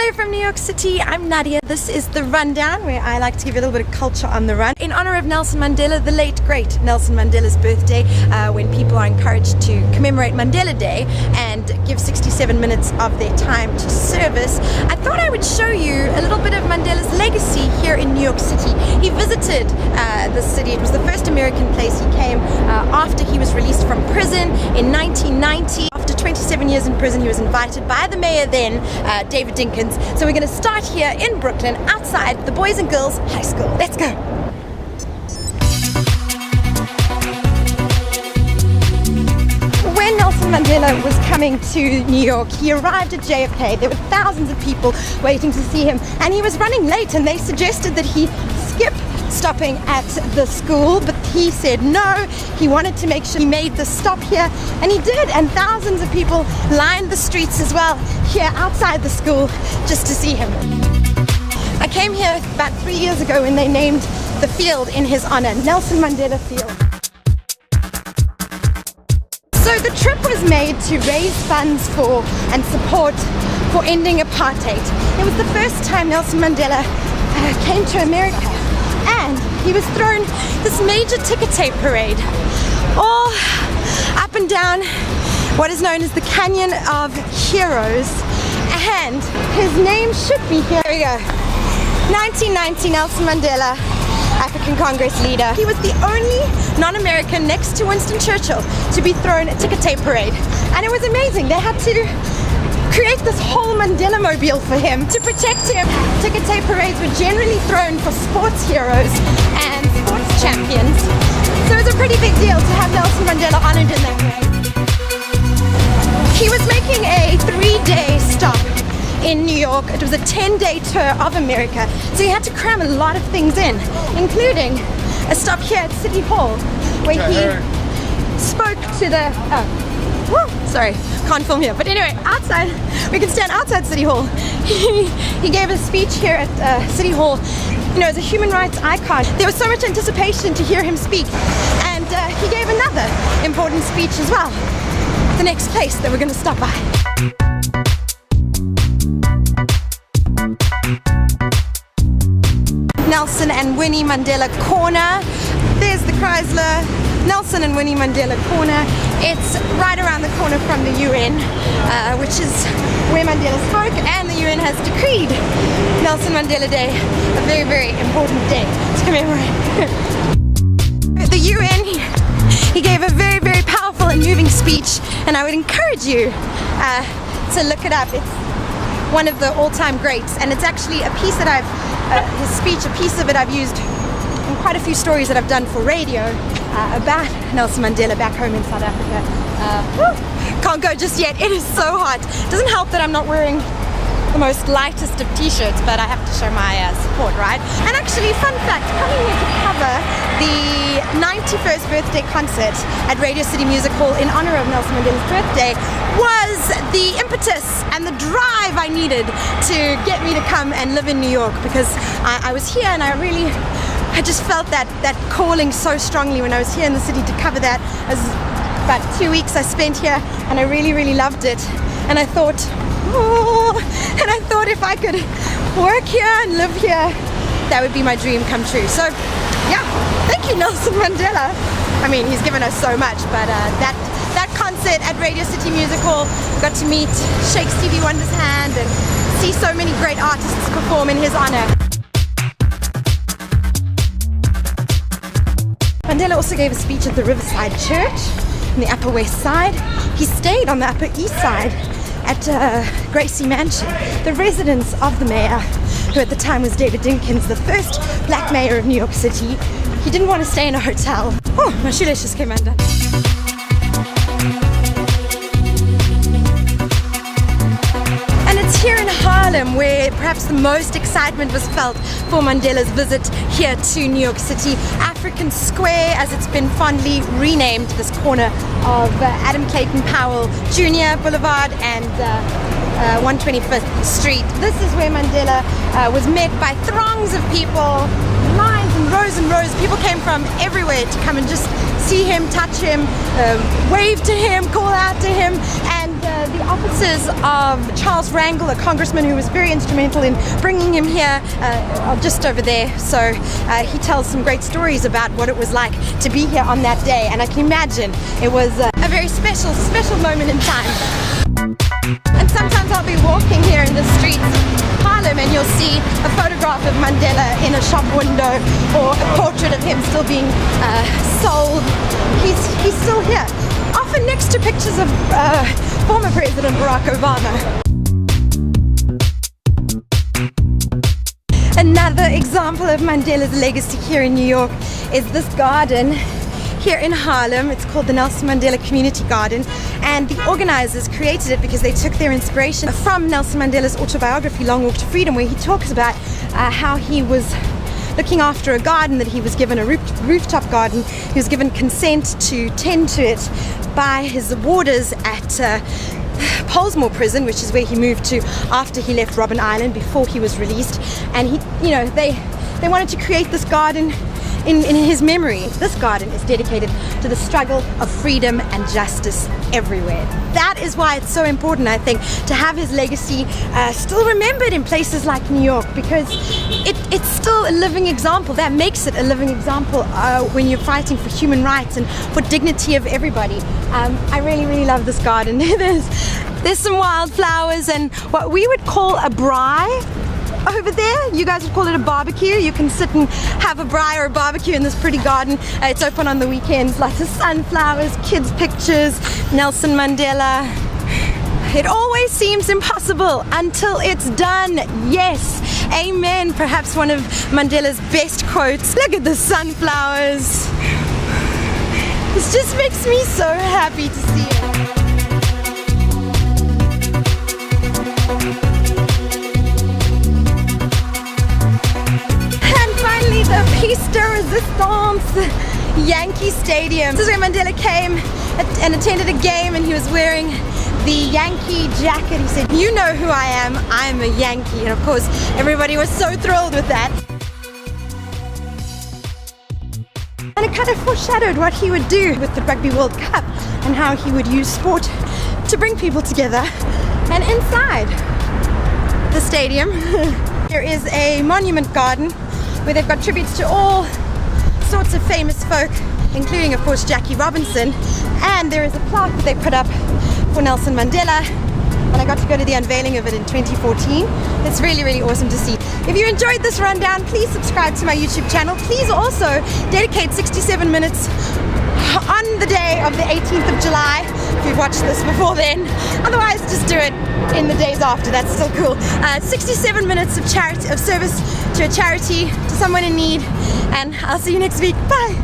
Hello from New York City, I'm Nadia. This is The Rundown, where I like to give you a little bit of culture on the run. In honor of Nelson Mandela, the late great Nelson Mandela's birthday, when people are encouraged to commemorate Mandela Day and give 67 minutes of their time to service, I thought I would show you a little bit of Mandela's legacy here in New York City. He visited the city. It was the first American place he came after he was released from prison in 1990. After 27 years in prison, he was invited by the mayor then, David Dinkins. So we're going to start here in Brooklyn, outside the Boys and Girls High School. Let's go! When Nelson Mandela was coming to New York, he arrived at JFK. There were thousands of people waiting to see him, and he was running late, and they suggested that he skip stopping at the school, but he said no. He wanted to make sure he made the stop here, and he did, and thousands of people lined the streets as well here outside the school just to see him. I came here about 3 years ago when they named the field in his honor, Nelson Mandela Field. So the trip was made to raise funds for and support for ending apartheid. It was the first time Nelson Mandela came to America, and he was thrown this major ticker tape parade all up and down what is known as the Canyon of Heroes, and his name should be here. Here we go. 1990, Nelson Mandela, African Congress leader. He was the only non-American next to Winston Churchill to be thrown a ticker tape parade, and it was amazing. They had to create this whole Mandela mobile for him to protect him. Ticker tape parades were generally thrown for sports heroes and sports champions, so it was a pretty big deal to have Nelson Mandela honored in that way. He was making a 3-day stop in New York. It was a 10-day tour of America, so he had to cram a lot of things in, including a stop here at City Hall, where he spoke to the sorry, can't film here, but anyway, outside, we can stand outside City Hall. He gave a speech here at City Hall, you know, as a human rights icon. There was so much anticipation to hear him speak, and he gave another important speech as well, the next place that we're going to stop by. Nelson and Winnie Mandela Corner. There's the Chrysler. Nelson and Winnie Mandela Corner. It's right around the corner from the UN, which is where Mandela spoke, and the UN has decreed Nelson Mandela Day a very, very important day to commemorate. The UN, he gave a very, very powerful and moving speech, and I would encourage you to look it up. It's one of the all-time greats, and it's actually a piece that his speech, a piece of it I've used in quite a few stories that I've done for radio about Nelson Mandela back home in South Africa. Can't go just yet, it is so hot. Doesn't help that I'm not wearing the most lightest of t-shirts, but I have to show my support, right? And actually, fun fact, coming here to cover the 91st birthday concert at Radio City Music Hall in honor of Nelson Mandela's birthday was the impetus and the drive I needed to get me to come and live in New York, because I was here and I just felt that calling so strongly when I was here in the city to cover that. It was about 2 weeks I spent here, and I really, really loved it. And I thought, if I could work here and live here, that would be my dream come true. So, yeah, thank you, Nelson Mandela. I mean, he's given us so much, but that concert at Radio City Music Hall, got to meet shake Stevie Wonder's hand and see so many great artists perform in his honor. Mandela also gave a speech at the Riverside Church in the Upper West Side. He stayed on the Upper East Side at Gracie Mansion, the residence of the mayor, who at the time was David Dinkins, the first black mayor of New York City. He didn't want to stay in a hotel. Oh, my shoelace just came undone. And it's here in Harlem where perhaps the most excitement was felt for Mandela's visit here to New York City. African Square, as it's been fondly renamed, this corner of Adam Clayton Powell Jr. Boulevard and 125th Street. This is where Mandela was met by throngs of people, lines and rows. People came from everywhere to come and just see him, touch him, wave to him, call out to him, and the offices of Charles Rangel, a congressman who was very instrumental in bringing him here, are just over there. So he tells some great stories about what it was like to be here on that day, and I can imagine it was a very special moment in time. And sometimes I'll be walking here in the streets of Harlem and you'll see a photograph of Mandela in a shop window, or a portrait of him still being sold. He's still here, often next to pictures of former President Barack Obama. Another example of Mandela's legacy here in New York is this garden here in Harlem. It's called the Nelson Mandela Community Garden, and the organizers created it because they took their inspiration from Nelson Mandela's autobiography, Long Walk to Freedom, where he talks about how he was looking after a garden, that he was given a rooftop garden. He was given consent to tend to it by his warders at Pollsmoor prison, which is where he moved to after he left Robben Island, before he was released. And they wanted to create this garden in his memory. This garden is dedicated to the struggle of freedom and justice everywhere. That is why it's so important, I think, to have his legacy still remembered in places like New York, because it's still a living example. That makes it a living example when you're fighting for human rights and for dignity of everybody. I really love this garden. There's some wildflowers and what we would call a braai over there. You guys would call it a barbecue. You can sit and have a braai or a barbecue in this pretty garden. It's open on the weekends. Lots of sunflowers, kids' pictures, Nelson Mandela. It always seems impossible until it's done. Yes, amen. Perhaps one of Mandela's best quotes. Look at the sunflowers. This just makes me so happy to see it. The piece de resistance, Yankee Stadium. This is where Mandela came and attended a game, and he was wearing the Yankee jacket. He said, "You know who I am, I'm a Yankee." And of course, everybody was so thrilled with that. And it kind of foreshadowed what he would do with the Rugby World Cup and how he would use sport to bring people together. And inside the stadium, there is a monument garden where they've got tributes to all sorts of famous folk, including of course Jackie Robinson, and there is a plaque that they put up for Nelson Mandela, and I got to go to the unveiling of it in 2014. It's really awesome to see. If you enjoyed this rundown, please subscribe to my YouTube channel. Please also dedicate 67 minutes on the day of the 18th of July, if you've watched this before then. Otherwise, just do it in the days after. That's still cool. 67 minutes of service to a charity, to someone in need, and I'll see you next week. Bye.